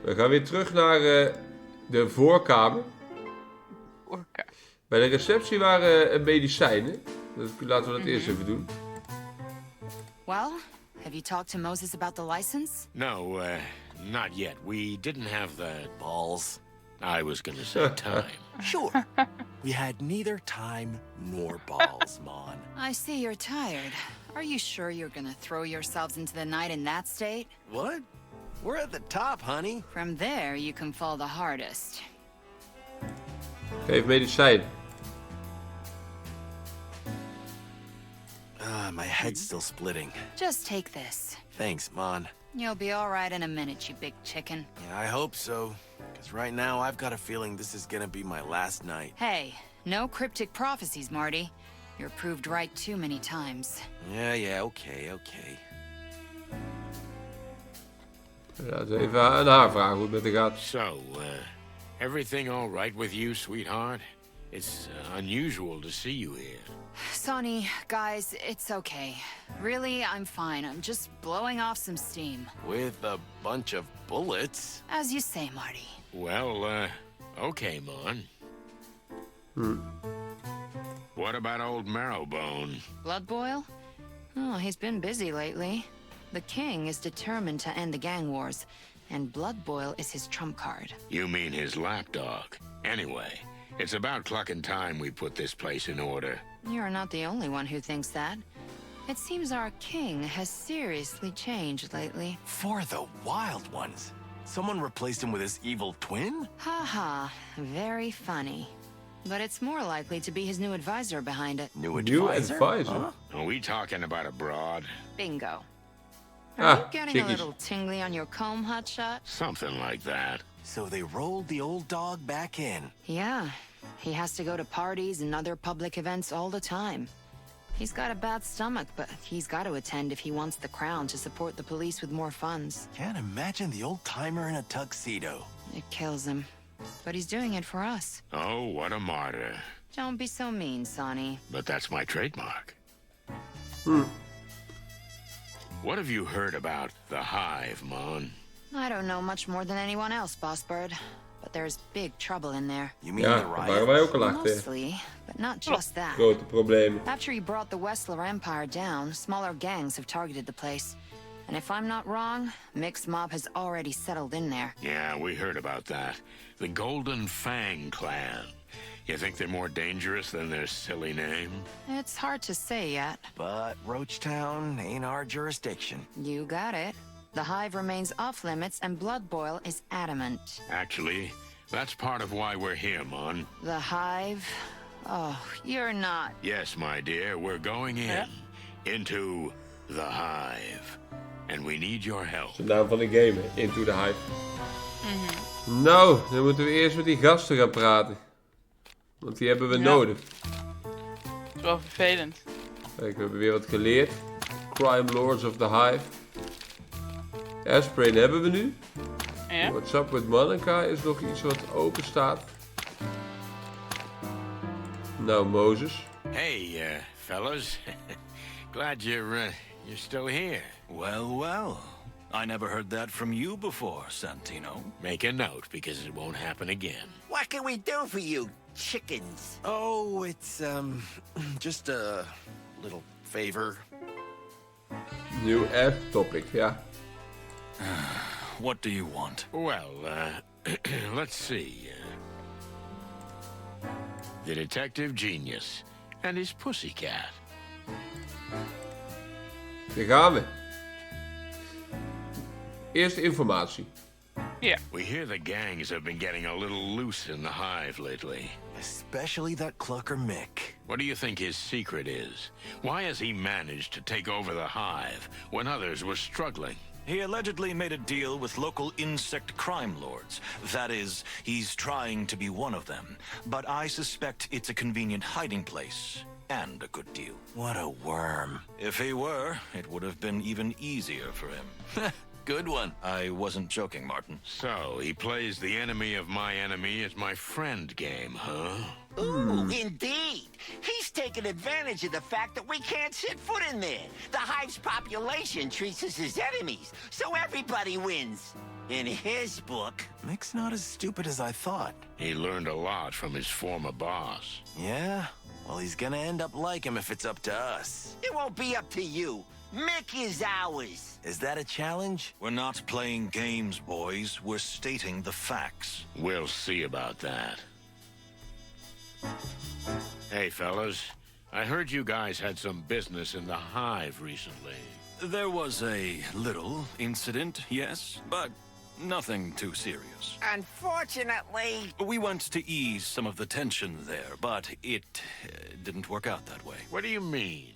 We gaan weer terug naar de voorkamer. Bij de receptie waren medicijnen. Laten we dat eerst even doen. Well, have you talked to Moses about the license? No, not yet. We didn't have the balls. I was gonna say time. Sure. We had neither time nor balls, Mon. I see you're tired. Are you sure you're gonna throw yourselves into the night in that state? What? We're at the top, honey. From there, you can fall the hardest. Geef medicijn. My head's still splitting. Just take this. Thanks, Mon. You'll be all right in a minute, you big chicken. Yeah, I hope so. Because right now, I've got a feeling this is gonna be my last night. Hey, no cryptic prophecies, Marty. You're proved right too many times. Yeah, okay. Laten we even aan haar vragen hoe het met haar gaat. So, everything all right with you, sweetheart? It's unusual to see you here. Sonny, guys, it's okay. Really, I'm fine. I'm just blowing off some steam. With a bunch of bullets. As you say, Marty. Well, okay, Mon. What about old Marrowbone? Blood Boil? Oh, he's been busy lately. The king is determined to end the gang wars, and Blood Boil is his trump card. You mean his lapdog. Anyway, it's about clucking time we put this place in order. You're not the only one who thinks that. It seems our king has seriously changed lately. For the wild ones. Someone replaced him with his evil twin? Haha, very funny. But it's more likely to be his new advisor behind it. New advisor? Huh? Are we talking about a broad? Bingo. Are you getting a chickies. little tingly on your comb, hotshot? Something like that. So they rolled the old dog back in. Yeah. He has to go to parties and other public events all the time. He's got a bad stomach, but he's got to attend if he wants the crown to support the police with more funds. Can't imagine the old timer in a tuxedo. It kills him. But he's doing it for us. Oh, what a martyr. Don't be so mean, Sonny. But that's my trademark. What have you heard about the Hive, Mon? I don't know much more than anyone else, Boss Bird. But there's big trouble in there. You mean Ja, the daar riot? waren wij ook al achter. Mostly, but not just that. Grote problemen. After he brought the Westler Empire down, smaller gangs have targeted the place. And if I'm not wrong, Mixed Mob has already settled in there. Yeah, we heard about that. The Golden Fang Clan. You think they're more dangerous than their silly name? It's hard to say yet. But Roachtown ain't our jurisdiction. You got it. The Hive remains off limits, and Blood Boil is adamant. Actually, that's part of why we're here, Mon. The Hive? Oh, you're not. Yes, my dear, we're going in. Into the Hive. And we need your help. De naam van de game, hè. Into the Hive. Nou, dan moeten we eerst met die gasten gaan praten. Want die hebben we nodig. Het is wel vervelend. Kijk, we hebben weer wat geleerd. Crime Lords of the Hive. Aspirin hebben we nu. Ja? What's up with Monica is nog iets wat open staat. Nou, Moses. Hey, fellas. Glad you're still here. Well. I never heard that from you before, Santino. Make a note, because it won't happen again. What can we do for you, chickens? Oh, it's, just a little favor. New app topic, ja. What do you want? Well, let's see. The detective genius and his pussycat. Daar gaan we. Eerste informatie. Ja. We hear the gangs have been getting a little loose in the Hive lately. Especially that clucker Mick. What do you think his secret is? Why has he managed to take over the Hive when others were struggling? He allegedly made a deal with local insect crime lords. That is, he's trying to be one of them. But I suspect it's a convenient hiding place. And a good deal. What a worm. If he were, it would have been even easier for him. Good one. I wasn't joking, Martin. So, he plays the enemy of my enemy as my friend game, huh? Ooh, indeed. He's taken advantage of the fact that we can't set foot in there. The Hive's population treats us as enemies, so everybody wins. In his book. Mick's not as stupid as I thought. He learned a lot from his former boss. Yeah? Well, he's gonna end up like him if it's up to us. It won't be up to you. Mick is ours. Is that a challenge? We're not playing games, boys. We're stating the facts. We'll see about that. Hey, fellas. I heard you guys had some business in the Hive recently. There was a little incident, yes, but nothing too serious. Unfortunately, We went to ease some of the tension there, but it didn't work out that way. What do you mean?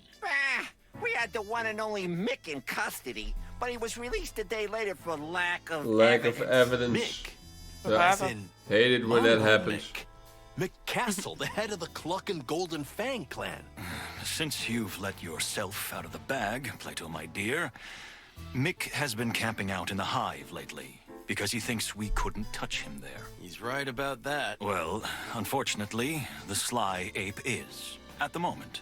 we had the one and only Mick in custody, but he was released a day later for lack of evidence. Mick. Yeah. As in, Hate it when that happens. Mick Castle, the head of the Cluck and Golden Fang clan. Since you've let yourself out of the bag, Plato, my dear, Mick has been camping out in the Hive lately because he thinks we couldn't touch him there. He's right about that. Well, unfortunately, the sly ape is, at the moment.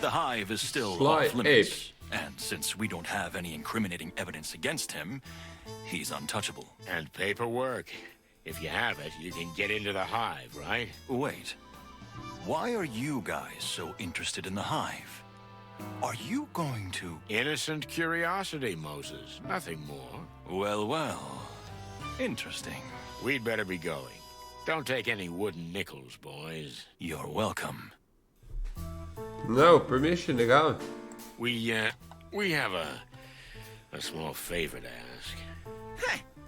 The Hive is still Sly off limits, and since we don't have any incriminating evidence against him, he's untouchable. And paperwork. If you have it, you can get into the Hive, right? Wait, why are you guys so interested in the Hive? Are you going to... Innocent curiosity, Moses. Nothing more. Well, well, interesting. We'd better be going. Don't take any wooden nickels, boys. You're welcome. Nou, permission, daar gaan we. We have a small favor to ask.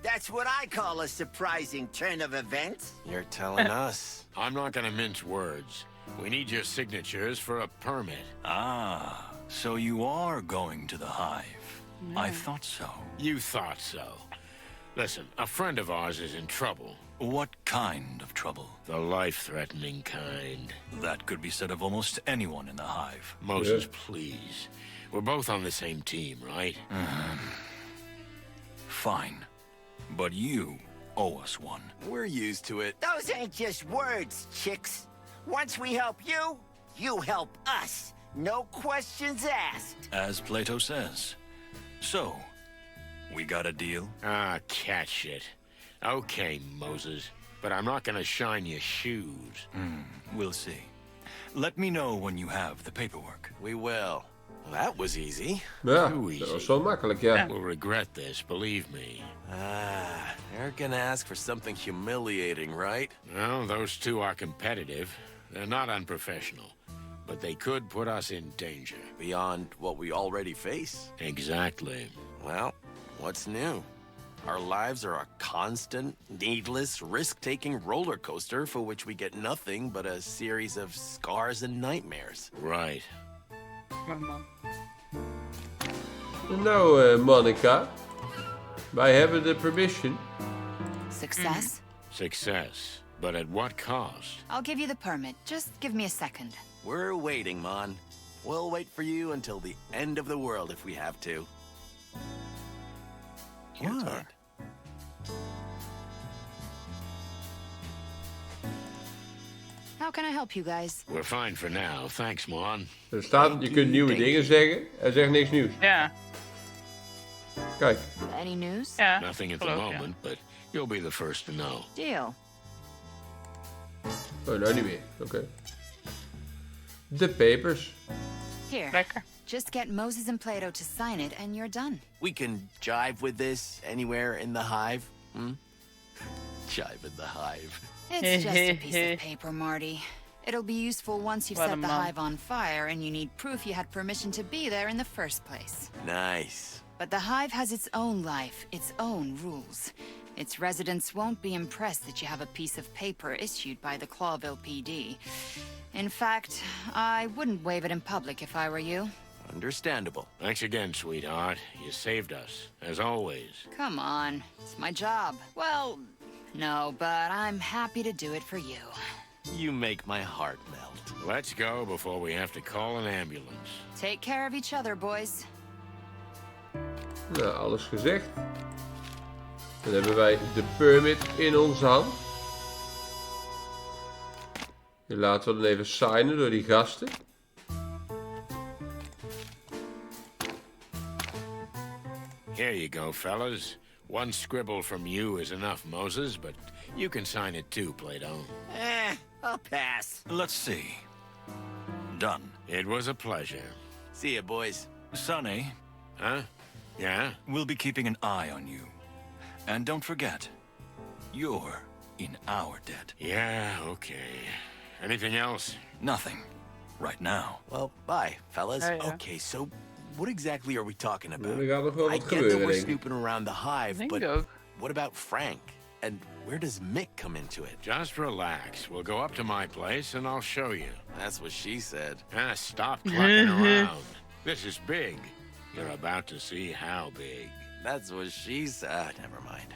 That's what I call a surprising turn of events. You're telling us. I'm not gonna mince words. We need your signatures for a permit. Ah, so you are going to the Hive. I thought so. You thought so. Listen, a friend of ours is in trouble. What kind of trouble? The life-threatening kind. That could be said of almost anyone in the Hive. Moses, Yeah. please. We're both on the same team, right? Fine. But you owe us one. We're used to it. Those ain't just words, chicks. Once we help you, you help us. No questions asked. As Plato says. So, we got a deal? Ah, catch it. Okay, Moses. But I'm not gonna shine your shoes. We'll see. Let me know when you have the paperwork. We will. Well, that was easy. Ja, Too dat easy. was zo makkelijk, ja. We'll regret this, believe me. They're gonna ask for something humiliating, right? Well, those two are competitive. They're not unprofessional. But they could put us in danger. Beyond what we already face. Exactly. Well, what's new? Our lives are a constant, needless, risk-taking roller coaster for which we get nothing but a series of scars and nightmares. Right. Nou, Monica. Wij hebben de permission. Success? Success. But at what cost? I'll give you the permit. Just give me a second. We're waiting, Mon. We'll wait for you until the end of the world if we have to. Your What? turn. How can I help you guys? We're fine for now. Thanks, Mon. Er staat, je kunt nieuwe dingen zeggen. Hij zegt niks nieuws. Ja, Kijk. Any news? ja. Nothing at the geloof je. moment, but you'll be the first to know. Deal. Oh, nou niet meer. Oké. De papers. Here. Lekker. Just get Moses and Plato to sign it and you're done. We can jive with this anywhere in the Hive, Jive in the Hive. It's just a piece of paper, Marty. It'll be useful once you've What set a the mom. hive on fire and you need proof you had permission to be there in the first place. Nice. But the hive has its own life, its own rules. Its residents won't be impressed that you have a piece of paper issued by the Clawville PD. In fact, I wouldn't wave it in public if I were you. Understandable. Thanks again, sweetheart. You saved us, as always. Come on, it's my job. Well, no, but I'm happy to do it for you. You make my heart melt. Let's go before we have to call an ambulance. Take care of each other, boys. Nou, alles gezegd. Dan hebben wij de permit in onze hand. Die laten we dan even signen door die gasten. Here you go, fellas. One scribble from you is enough, Moses, but you can sign it too, Plato. I'll pass. Let's see. Done. It was a pleasure. See ya, boys. Sonny, Huh? Yeah? we'll be keeping an eye on you. And don't forget, you're in our debt. Yeah, okay. Anything else? Nothing. Right now. Well, bye, fellas. Oh, yeah. Okay, so what exactly are we talking about? Er gaat nog wel I wat get that gebeuren, we're denk ik. snooping around the hive, Denk but ik ook. what about Frank? And where does Mick come into it? Just relax. We'll go up to my place and I'll show you. That's what she said. Stop clucking around. This is big. You're about to see how big. That's what she said. Never mind.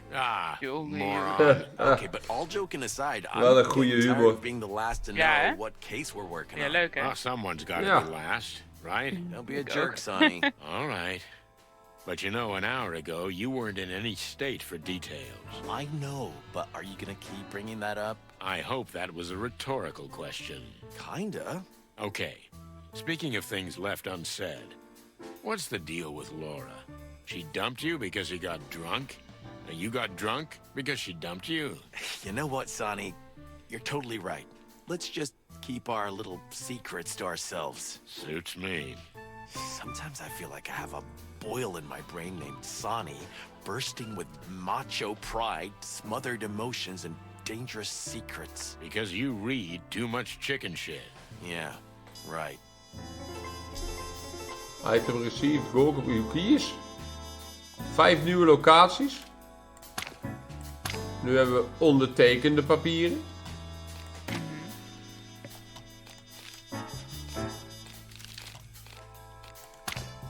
Jongen, Moron. Okay, but all joking aside, Wel een I'm goede getting tired humor. of being the last to know Ja, hè? what case we're working Ja, on. leuk hè? Well, someone's got to Yeah. be last, right? Don't be a jerk, Sonny. All right. But you know, an hour ago, you weren't in any state for details. I know, but are you gonna keep bringing that up? I hope that was a rhetorical question. Kinda. Okay. Speaking of things left unsaid, what's the deal with Laura? She dumped you because you got drunk? And you got drunk because she dumped you? You know what, Sonny? You're totally right. Let's just keep our little secrets to ourselves. Suits me. Sometimes I feel like I have a boil in my brain named Sonny, bursting with macho pride, smothered emotions, and dangerous secrets. Because you read too much chicken shit. Yeah, right. Item received, gold op uw keys. 5 nieuwe locaties. Nu hebben we ondertekende papieren.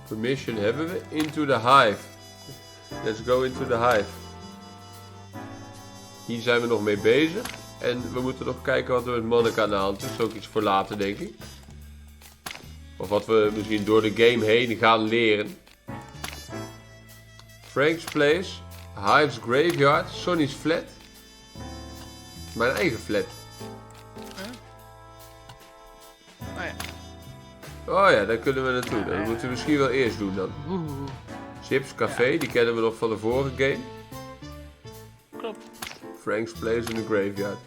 Permission hebben we. Into the Hive. Let's go into the Hive. Hier zijn we nog mee bezig. En we moeten nog kijken wat er met Monica aan de hand is. Dat is ook iets voor later, denk ik. Of wat we misschien door de game heen gaan leren. Frank's Place. Hive's Graveyard. Sonny's Flat. Mijn eigen flat. Oh ja. Oh ja, daar kunnen we naartoe. Dat moeten we misschien wel eerst doen dan. Chips Café, die kennen we nog van de vorige game. Klopt. Frank's Place in the Graveyard.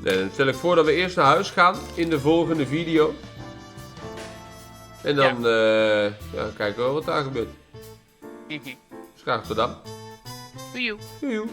Nee, dan stel ik voor dat we eerst naar huis gaan in de volgende video. En dan kijken we wat daar gebeurt. Dus graag tot dan. Doei. Joejoe.